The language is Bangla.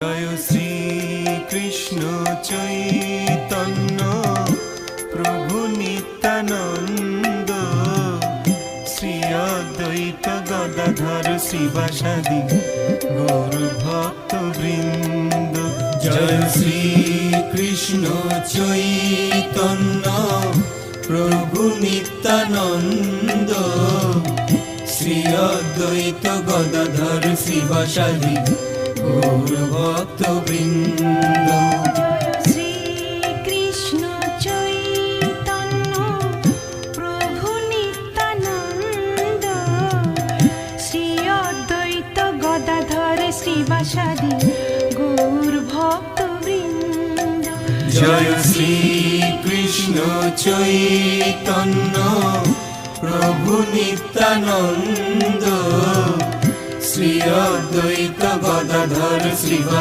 জয় শ্রী কৃষ্ণ চৈতন্য প্রভু নিত্যানন্দ, শ্রী অদ্বৈত গদাধর শ্রীবাসাদি গৌর ভক্ত বৃন্দ। জয় শ্রী কৃষ্ণ চৈতন্য প্রভু নিত্যানন্দ, শ্রী অদ্বৈত গদাধর শ্রীবাসাদি গৌর ভক্ত বৃন্দ। শ্রী কৃষ্ণ চৈতন্য প্রভু নিত্যানন্দ, শ্রী অদ্বৈত গদাধর শ্রীবাসাদি গৌর ভক্ত বৃন্দ। জয় শ্রী কৃষ্ণ চৈতন্য প্রভু নিত্যানন্দ, শ্রী অদ্বৈত গদাধর শ্রীবাসাদি